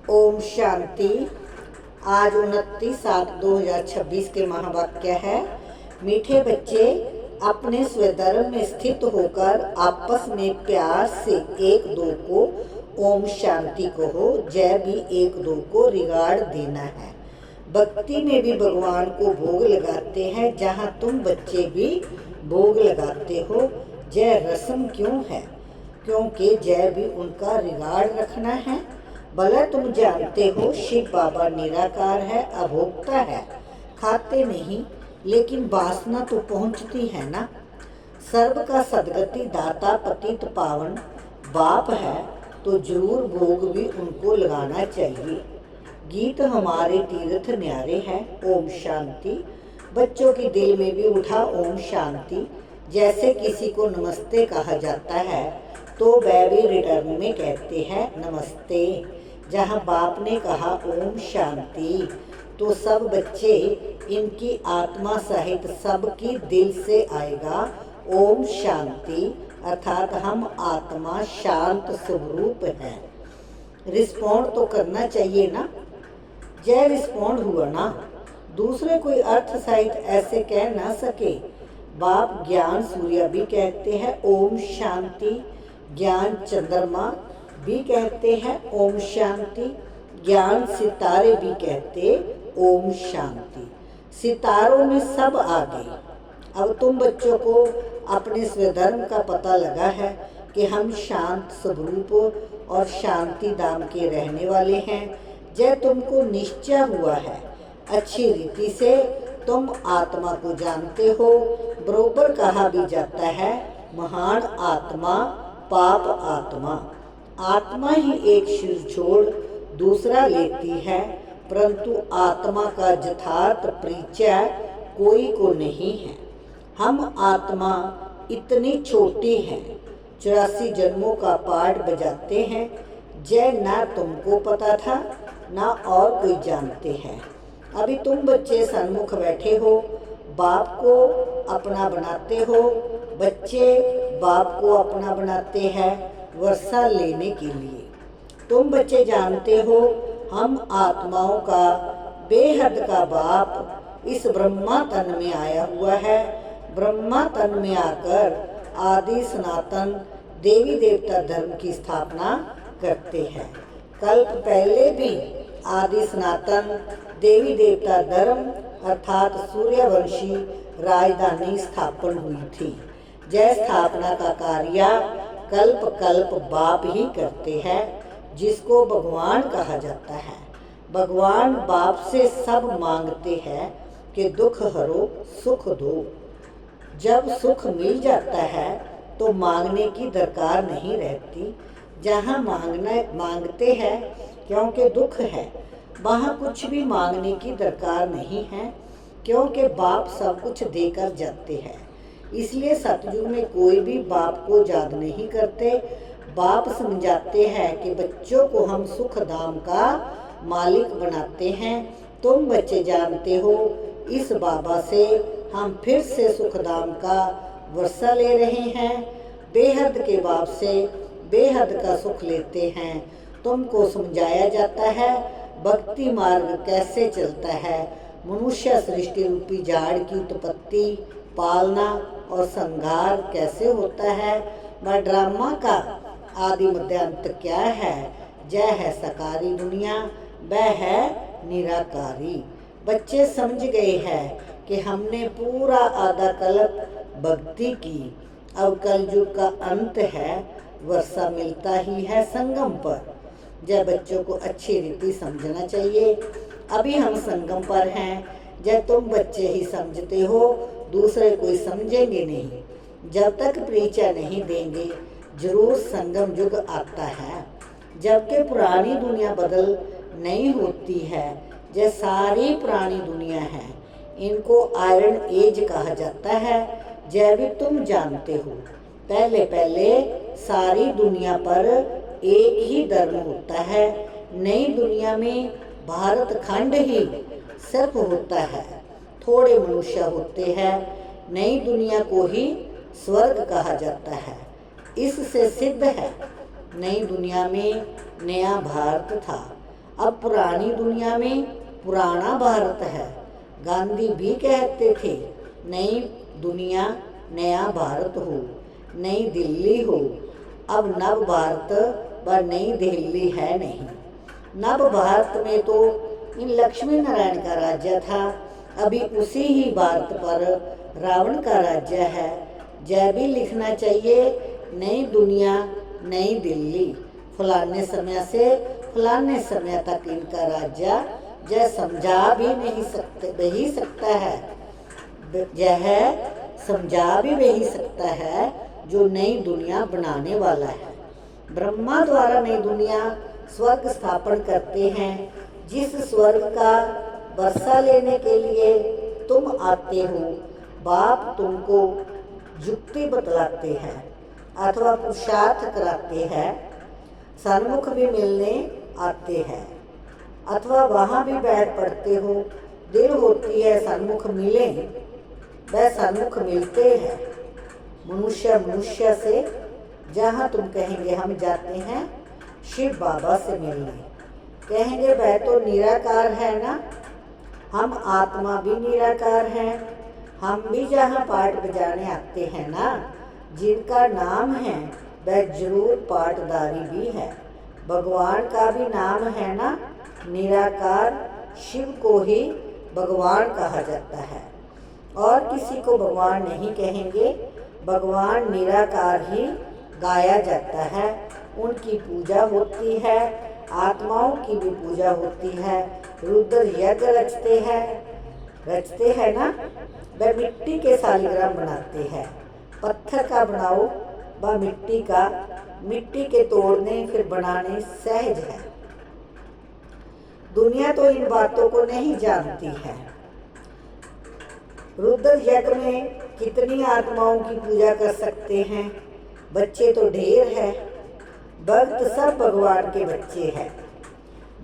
ओम शांति। आज 29/7/2026 के महावाक्य है, मीठे बच्चे अपने स्वधर्म में स्थित होकर आपस में प्यार से एक दो को ओम शांति कहो। जय भी एक दो को रिगाड़ देना है। भक्ति में भी भगवान को भोग लगाते हैं, जहाँ तुम बच्चे भी भोग लगाते हो। जय रस्म क्यों है? क्योंकि जय भी उनका रिगाड़ रखना है। भला तुम जानते हो शिव बाबा निराकार है, अभोक्ता है, खाते नहीं, लेकिन वासना तो पहुंचती है ना। सर्व का सदगति दाता पतित पावन बाप है, तो जरूर भोग भी उनको लगाना चाहिए। गीत हमारे तीर्थ न्यारे हैं। ओम शांति। बच्चों के दिल में भी उठा ओम शांति। जैसे किसी को नमस्ते कहा जाता है तो वह भी रिटर्न में कहते हैं नमस्ते। जहाँ बाप ने कहा ओम शांति, तो सब बच्चे इनकी आत्मा सहित सबकी दिल से आएगा ओम शांति, अर्थात हम आत्मा शांत स्वरूप हैं। रिस्पॉन्ड तो करना चाहिए ना। जय रिस्पॉन्ड हुआ ना, दूसरे कोई अर्थ सहित ऐसे कह ना सके। बाप ज्ञान सूर्य भी कहते हैं ओम शांति, ज्ञान चंद्रमा भी कहते हैं ओम शांति, ज्ञान सितारे भी कहते ओम शांति। सितारों में सब आ गए। अब तुम बच्चों को अपने स्वधर्म का पता लगा है कि हम शांत स्वरूप और शांति धाम के रहने वाले हैं। जय तुमको निश्चय हुआ है, अच्छी रीति से तुम आत्मा को जानते हो। बरोबर कहा भी जाता है, महान आत्मा पाप आत्मा। आत्मा ही एक सिर छोड़ दूसरा लेती है, परंतु आत्मा का यथार्थ परिचय कोई को नहीं है। हम आत्मा इतनी छोटी हैं, 84 जन्मों का पाठ बजाते हैं। जय ना तुमको पता था ना और कोई जानते हैं। अभी तुम बच्चे सन्मुख बैठे हो, बाप को अपना बनाते हो। बच्चे बाप को अपना बनाते हैं वर्षा लेने के लिए। तुम बच्चे जानते हो हम आत्माओं का बेहद का बाप इस ब्रह्मा तन में आया हुआ है। ब्रह्मा तन में आकर आदि सनातन देवी देवता धर्म की स्थापना करते हैं। कल्प पहले भी आदि सनातन देवी देवता धर्म अर्थात सूर्यवंशी राजधानी स्थापन हुई थी। जय स्थापना का कार्य कल्प कल्प बाप ही करते हैं, जिसको भगवान कहा जाता है। भगवान बाप से सब मांगते हैं कि दुख हरो सुख दो। जब सुख मिल जाता है तो मांगने की दरकार नहीं रहती। जहाँ मांगते हैं क्योंकि दुख है, वहाँ कुछ भी मांगने की दरकार नहीं है, क्योंकि बाप सब कुछ देकर जाते हैं। इसलिए सतयुग में कोई भी बाप को याद नहीं करते। बाप समझाते हैं कि बच्चों को हम सुख धाम का मालिक बनाते हैं। तुम बच्चे जानते हो इस बाबा से हम फिर से सुख धाम का वर्षा ले रहे हैं। बेहद के बाप से बेहद का सुख लेते हैं। तुमको समझाया जाता है भक्ति मार्ग कैसे चलता है, मनुष्य सृष्टि रूपी झाड़ की उत्पत्ति, पालना और संहार कैसे होता है, वह ड्रामा का आदि मध्य अंत क्या है। जय है सकारी दुनिया, वह है निराकारी। बच्चे समझ गए हैं कि हमने पूरा आधा कल्प भक्ति की। अब कलयुग का अंत है, वर्षा मिलता ही है संगम पर। जय बच्चों को अच्छी रीति समझना चाहिए। अभी हम संगम पर हैं। जब तुम बच्चे ही समझते हो, दूसरे कोई समझेंगे नहीं। जब तक परिचय नहीं देंगे जरूर संगम युग आता है। जबकि पुरानी दुनिया बदल नहीं होती है। जब सारी पुरानी दुनिया है, इनको आयरन एज कहा जाता है। जब भी तुम जानते हो पहले पहले सारी दुनिया पर एक ही धर्म होता है। नई दुनिया में भारत खंड ही सिर्फ होता है, थोड़े मनुष्य होते हैं। नई दुनिया को ही स्वर्ग कहा जाता है। इससे सिद्ध है नई दुनिया में नया भारत था। अब पुरानी दुनिया में पुराना भारत है। गांधी भी कहते थे नई दुनिया नया भारत हो, नई दिल्ली हो। अब नव भारत व नई दिल्ली है नहीं। नव भारत में तो इन लक्ष्मी नारायण का राज्य था, अभी उसी ही भारत पर रावण का राज्य है। जय भी लिखना चाहिए नई दुनिया नई दिल्ली, फलाने समय से फलाने समय तक इनका राज्य जय समझा भी नहीं सकते वही सकता है, यह समझा भी वही सकता है जो नई दुनिया बनाने वाला है। ब्रह्मा द्वारा नई दुनिया स्वर्ग स्थापन करते हैं। जिस स्वर्ग का वर्षा लेने के लिए तुम आते हो, बाप तुमको युक्ति बतलाते हैं अथवा पुरुषार्थ कराते हैं, सन्मुख भी मिलने आते हैं अथवा वहाँ भी बैठ पड़ते हो। दिल होती है सन्मुख मिले, वह सन्मुख मिलते हैं। मनुष्य से जहाँ तुम कहेंगे हम जाते हैं शिव बाबा से मिलने, कहेंगे वह तो निराकार है ना, हम आत्मा भी निराकार हैं। हम भी जहाँ पाठ बजाने आते हैं ना, जिनका नाम है वह जरूर पाठदारी भी है। भगवान का भी नाम है ना, निराकार शिव को ही भगवान कहा जाता है और किसी को भगवान नहीं कहेंगे। भगवान निराकार ही गाया जाता है, उनकी पूजा होती है, आत्माओं की भी पूजा होती है। रुद्र यज्ञ रचते हैं ना, वह मिट्टी के शालिग्राम बनाते हैं। पत्थर का बनाओ व मिट्टी के तोड़ने फिर बनाने सहज है। दुनिया तो इन बातों को नहीं जानती है। रुद्र यज्ञ में कितनी आत्माओं की पूजा कर सकते हैं, बच्चे तो ढेर है। भक्त सब भगवान के बच्चे हैं,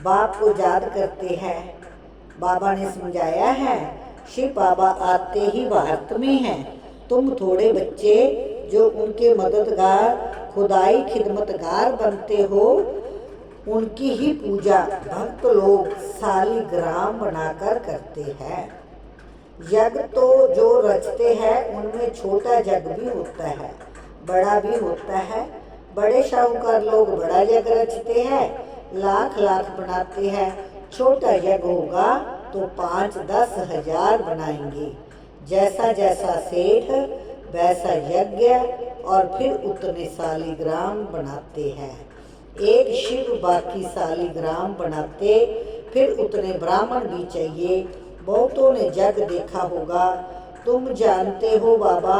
बाप को याद करते हैं। बाबा ने समझाया है शिव बाबा आते ही भारत में हैं। तुम थोड़े बच्चे जो उनके मददगार खुदाई खिदमतगार बनते हो, उनकी ही पूजा भक्त लोग शालिग्राम बनाकर करते हैं। यज्ञ तो जो रचते हैं उनमें छोटा यज्ञ भी होता है, बड़ा भी होता है। बड़े शाहूकार लोग बड़ा यज्ञ रचते हैं, लाख लाख बनाते हैं। छोटा यज्ञ होगा तो 5-10 हजार बनाएंगे। जैसा जैसा सेठ वैसा यज्ञ और फिर उतने शालिग्राम बनाते हैं। एक शिव बाकी शालिग्राम बनाते, फिर उतने ब्राह्मण भी चाहिए। बहुतों ने जग देखा होगा। तुम जानते हो बाबा,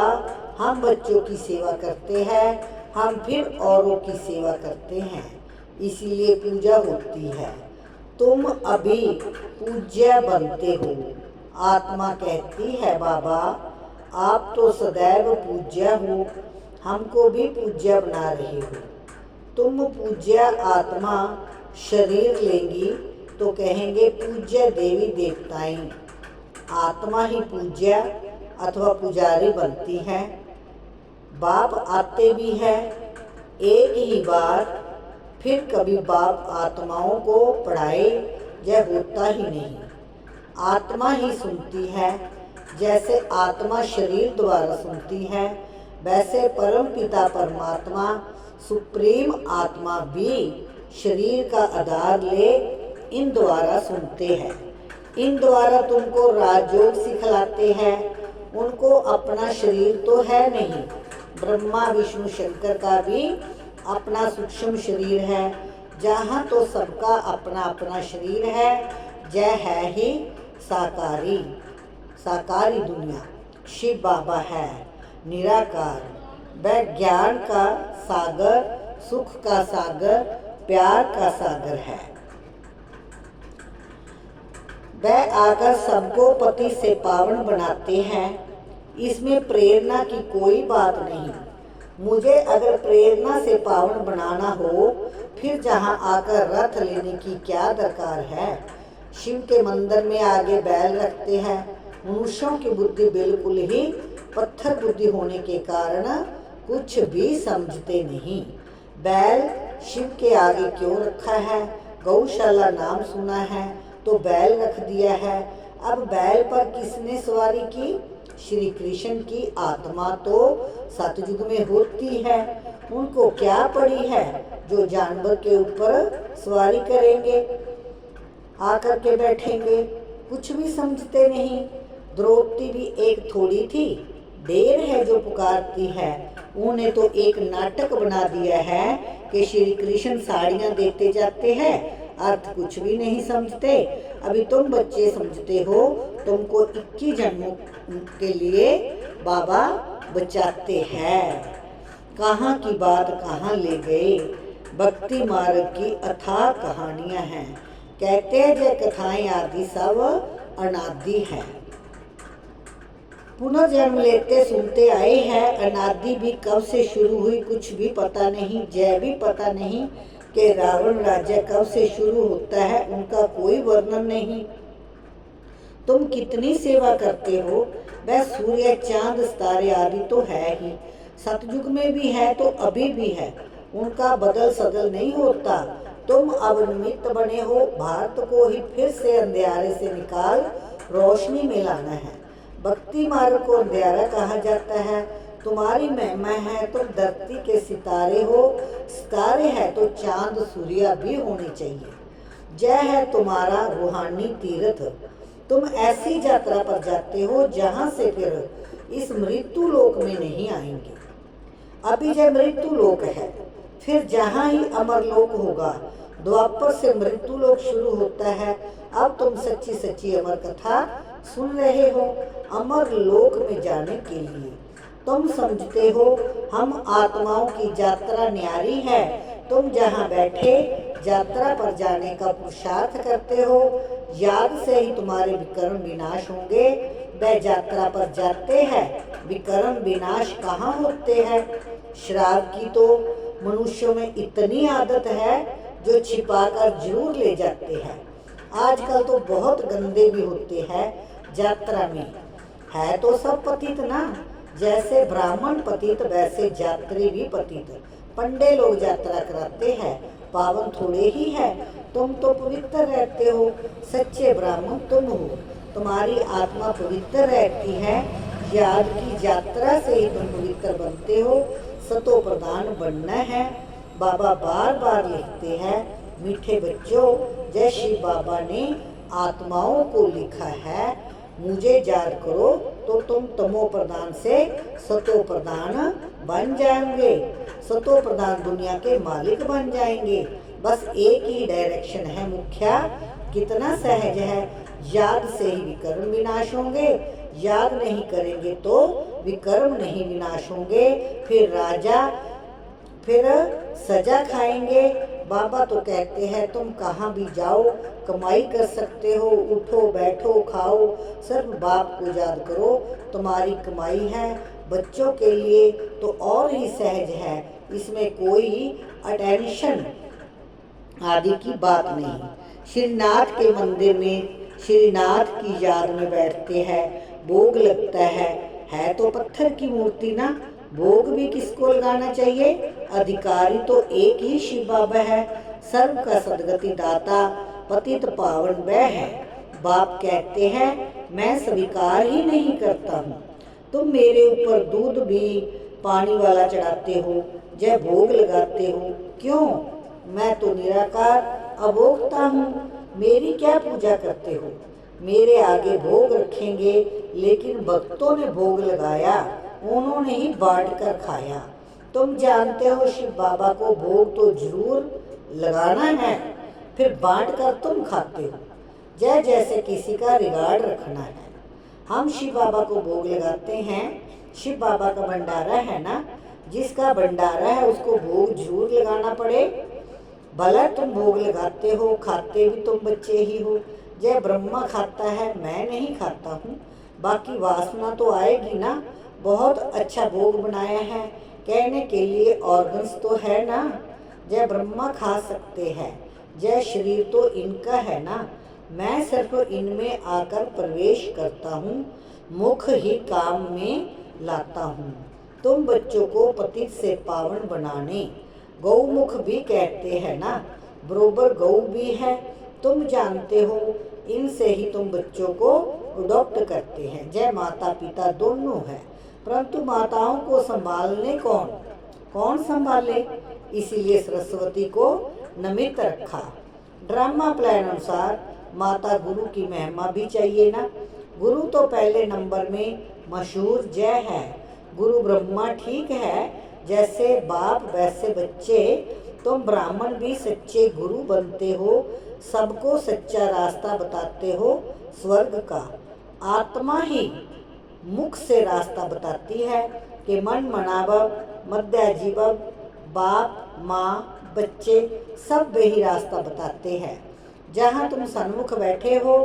हम बच्चों की सेवा करते हैं, हम फिर औरों की सेवा करते हैं, इसीलिए पूजा होती है। तुम अभी पूज्य बनते हो। आत्मा कहती है बाबा आप तो सदैव पूज्य हो, हमको भी पूज्य बना रहे हो। तुम पूज्य आत्मा शरीर लेंगी तो कहेंगे पूज्य देवी देवताएं। आत्मा ही पूज्य अथवा पुजारी बनती है। बाप आते भी है एक ही बार, फिर कभी बाप आत्माओं को पढ़ाए यह होता ही नहीं। आत्मा ही सुनती है। जैसे आत्मा शरीर द्वारा सुनती है, वैसे परम पिता परमात्मा सुप्रीम आत्मा भी शरीर का आधार ले इन द्वारा सुनते हैं। इन द्वारा तुमको राजयोग सिखलाते हैं। उनको अपना शरीर तो है नहीं। ब्रह्मा विष्णु शंकर का भी अपना सूक्ष्म शरीर है, जहाँ तो सबका अपना अपना शरीर है। जय है ही साकारी दुनिया। शिव बाबा है निराकार, वह ज्ञान का सागर, सुख का सागर, प्यार का सागर है। वह आकर सबको पति से पावन बनाते हैं। इसमें प्रेरणा की कोई बात नहीं। मुझे अगर प्रेरणा से पावन बनाना हो, फिर जहाँ आकर रथ लेने की क्या दरकार है। शिव के मंदिर में आगे बैल रखते हैं। मनुष्यों की बुद्धि बिल्कुल ही पत्थर बुद्धि होने के कारण कुछ भी समझते नहीं। बैल शिव के आगे क्यों रखा है? गौशाला नाम सुना है तो बैल रख दिया है। अब बैल पर किसने सवारी की? श्री कृष्ण की आत्मा तो सतयुग में होती है। उनको क्या पड़ी है जो जानवर के ऊपर सवारी करेंगे, आकर के बैठेंगे? कुछ भी समझते नहीं। द्रौपदी भी एक थोड़ी थी, ढेर है जो पुकारती है। उन्हें तो एक नाटक बना दिया है कि श्री कृष्ण साड़ियाँ देते जाते हैं, अर्थ कुछ भी नहीं समझते। अभी तुम बच्चे समझते हो, तुमको 21 जन्मों के लिए बाबा बचाते हैं। कहाँ की बात कहाँ ले गए। भक्ति मार्ग की अथाह कहानियाँ हैं। कहते हैं जय कथाएं आदि सब अनादि है। पुनर्जन्म लेते सुनते आए हैं। अनादि भी कब से शुरू हुई कुछ भी पता नहीं। जय भी पता नहीं कि रावण राज्य कब से शुरू होता है, उनका कोई वर्णन नहीं। तुम कितनी सेवा करते हो। वह सूर्य चांद सितारे आदि तो है ही, सतयुग में भी है तो अभी भी है, उनका बदल सदल नहीं होता। तुम अब निमित्त बने हो, भारत को ही फिर से अंधियारे से निकाल रोशनी में लाना है। भक्ति मार्ग को अंधियारा कहा जाता है। तुम्हारी महिमा है, तुम धरती के सितारे हो। सितारे है तो चांद सूर्य भी होने चाहिए। जय है तुम्हारा रूहानी तीर्थ। तुम ऐसी यात्रा पर जाते हो जहाँ से फिर इस मृत्यु लोक में नहीं आएंगे। अभी जय मृत्यु लोक है, फिर जहाँ ही अमर लोक होगा। द्वापर से मृत्यु लोक शुरू होता है। अब तुम सच्ची सच्ची अमर कथा सुन रहे हो। अमर लोक में जाने के लिए तुम समझते हो हम आत्माओं की यात्रा न्यारी है। तुम जहाँ बैठे यात्रा पर जाने का पुरुषार्थ करते हो, याद से ही तुम्हारे विकर्म विनाश होंगे। वह यात्रा पर जाते हैं, विकर्म विनाश कहाँ होते हैं। शराब की तो मनुष्यों में इतनी आदत है जो छिपाकर जरूर ले जाते हैं। आजकल तो बहुत गंदे भी होते हैं यात्रा में। है तो सब पतित ना, जैसे ब्राह्मण पतित वैसे यात्री भी पतित। पंडे लोग यात्रा कराते हैं, पावन थोड़े ही है। तुम तो पवित्र रहते हो, सच्चे ब्राह्मण तुम हो। तुम्हारी आत्मा पवित्र रहती है। याद की यात्रा से ही तुम पवित्र बनते हो। सतो प्रधान बनना है। बाबा बार बार लिखते हैं, मीठे बच्चों, जय श्री बाबा ने आत्माओं को लिखा है, मुझे याद करो तो तुम तमो प्रधान से सतो प्रधान बन जाएंगे। सतो प्रधान दुनिया के मालिक बन जाएंगे। बस एक ही डायरेक्शन है मुखिया। कितना सहज है। याद से ही विकर्म विनाश होंगे। याद नहीं करेंगे तो विकर्म नहीं विनाश होंगे। फिर राजा, फिर सजा खाएंगे। बाबा तो कहते हैं तुम कहाँ भी जाओ कमाई कर सकते हो, उठो बैठो खाओ, सिर्फ बाप को याद करो, तुम्हारी कमाई है। बच्चों के लिए तो और ही सहज है, इसमें कोई अटेंशन आदि की बात नहीं। श्रीनाथ के मंदिर में श्रीनाथ की याद में बैठते हैं, भोग लगता है तो पत्थर की मूर्ति ना। भोग भी किसको लगाना चाहिए? अधिकारी तो एक ही शिव बाबा है, सर्व का सदगति दाता, पतित पावन वह है। बाप कहते हैं मैं स्वीकार ही नहीं करता हूँ। तुम मेरे ऊपर दूध भी पानी वाला चढ़ाते हो, जय भोग लगाते हो, क्यों? मैं तो निराकार अभोक्ता हूँ, मेरी क्या पूजा करते हो? मेरे आगे भोग रखेंगे, लेकिन भक्तों ने भोग लगाया, उन्होंने ही बांट कर खाया। तुम जानते हो शिव बाबा को भोग तो जरूर लगाना है, फिर बांट कर तुम खाते हो, जय जैसे किसी का रिगार्ड रखना है। हम शिव बाबा को भोग लगाते हैं, शिव बाबा का भंडारा है ना, जिसका भंडारा है उसको भोग जरूर लगाना पड़े। भला तुम भोग लगाते हो, खाते भी तुम बच्चे ही हो। जय ब्रह्मा खाता है, मैं नहीं खाता हूँ, बाकी वासना तो आएगी ना। बहुत अच्छा भोग बनाया है, कहने के लिए ऑर्गन्स तो है ना। जय ब्रह्मा खा सकते हैं, जय शरीर तो इनका है ना। मैं सिर्फ इनमें आकर प्रवेश करता हूँ, मुख ही काम में लाता हूँ। तुम बच्चों को पतित से पावन बनाने गौमुख भी कहते हैं ना। बरोबर गऊ भी है। तुम जानते हो इनसे ही तुम बच्चों को अडॉप्ट करते हैं। जय माता पिता दोनों है, परंतु माताओं को संभालने कौन संभाले, इसीलिए सरस्वती को नमित रखा। ड्रामा प्लान अनुसार माता गुरु की महिमा भी चाहिए ना। गुरु तो पहले नंबर में मशहूर जय है। गुरु ब्रह्मा ठीक है, जैसे बाप वैसे बच्चे। तुम ब्राह्मण भी सच्चे गुरु बनते हो, सबको सच्चा रास्ता बताते हो स्वर्ग का। आत्मा ही मुख से रास्ता बताती है कि मन मनावब मध्याजीवब, बाप माँ बच्चे सब वे ही रास्ता बताते हैं। जहाँ तुम सन्मुख बैठे हो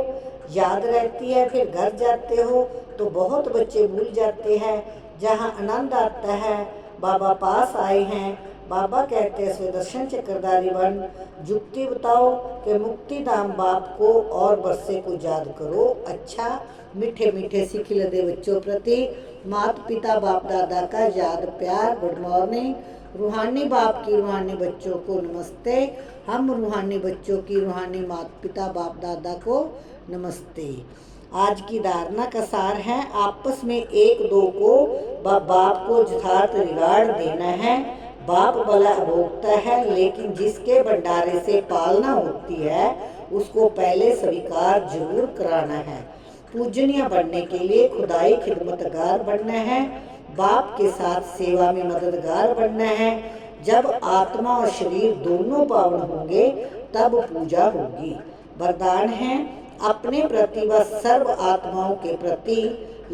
याद रहती है, फिर घर जाते हो तो बहुत बच्चे भूल जाते हैं। जहाँ आनंद आता है बाबा पास आए हैं, बाबा कहते हैं स्वदर्शन चक्रधारी बन, जुक्ति बताओ कि मुक्ति धाम बाप को और बरसे को याद करो। अच्छा मीठे मीठे सीख लदे बच्चों प्रति माता पिता बाप दादा का याद प्यार गुड मॉर्निंग। रूहानी बाप की रूहानी बच्चों को नमस्ते। हम रूहानी बच्चों की रूहानी माता पिता बाप दादा को नमस्ते। आज की धारणा का सार है, आपस में एक दो को बाप को यथार्थ रिगार्ड देना है। बाप भला भोगता है, लेकिन जिसके भंडारे से पालना होती है उसको पहले स्वीकार जरूर कराना है। पूजनीय बनने के लिए खुदाई खिदमतगार बनना है, बाप के साथ सेवा में मददगार बनना है। जब आत्मा और शरीर दोनों पावन होंगे तब पूजा होगी। वरदान है अपने प्रति व सर्व आत्माओं के प्रति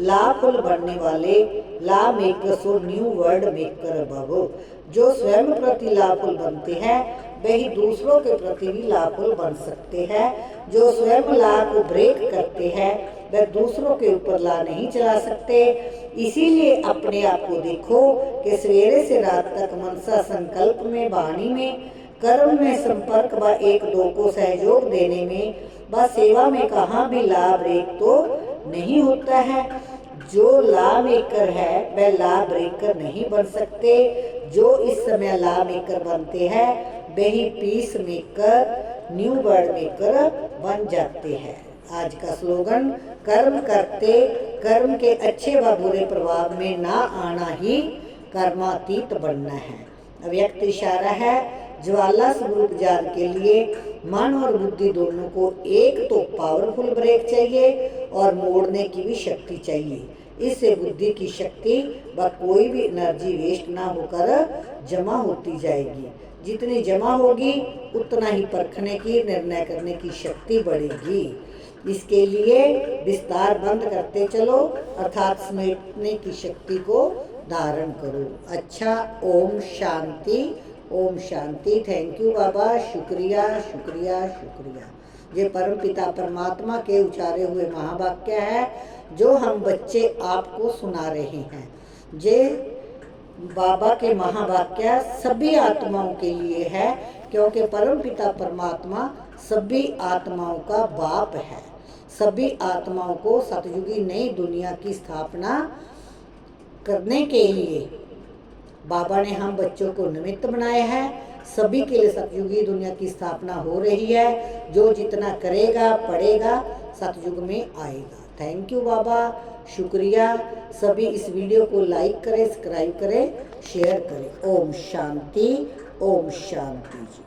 लाफुल बनने वाले law maker so new world maker भवो। जो स्वयं प्रति लाफुल बनते हैं वही दूसरों के प्रति भी लाफुल बन सकते हैं। जो स्वयं ला को ब्रेक करते हैं वह दूसरों के ऊपर ला नहीं चला सकते। इसीलिए अपने आप को देखो कि सवेरे से रात तक मनसा संकल्प में, वाणी में, कर्म में, संपर्क व एक दो को सहयोग देने में व सेवा में कहाँ भी लाभ ब्रेक तो नहीं होता है। जो ला मेकर है वह ला ब्रेकर नहीं बन सकते। जो इस समय ला मेकर बनते हैं वही peace maker new world maker बन जाते हैं। आज का स्लोगन, कर्म करते कर्म के अच्छे व बुरे प्रभाव में ना आना ही कर्मातीत बनना है। अव्यक्त इशारा है, ज्वाला स्वरूप जान के लिए मन और बुद्धि दोनों को एक तो पावरफुल ब्रेक चाहिए और मोड़ने की भी शक्ति चाहिए। इससे बुद्धि की शक्ति व कोई भी एनर्जी वेस्ट ना होकर जमा होती जाएगी। जितनी जमा होगी उतना ही परखने की, निर्णय करने की शक्ति बढ़ेगी। इसके लिए विस्तार बंद करते चलो, अर्थात समेटने की शक्ति को धारण करो। अच्छा, ओम शांति, ओम शांति। थैंक यू बाबा, शुक्रिया शुक्रिया शुक्रिया। ये परम पिता परमात्मा के उचारे हुए महावाक्य है जो हम बच्चे आपको सुना रहे हैं। ये बाबा के महावाक्य सभी आत्माओं के लिए है, क्योंकि परम पिता परमात्मा सभी आत्माओं का बाप है। सभी आत्माओं को सतयुगी नई दुनिया की स्थापना करने के लिए बाबा ने हम बच्चों को निमित्त बनाया है। सभी के लिए सतयुगी दुनिया की स्थापना हो रही है। जो जितना करेगा पढ़ेगा सतयुग में आएगा। थैंक यू बाबा, शुक्रिया। सभी इस वीडियो को लाइक करें, सब्सक्राइब करें, शेयर करें। ओम शांति, ओम शांति जी।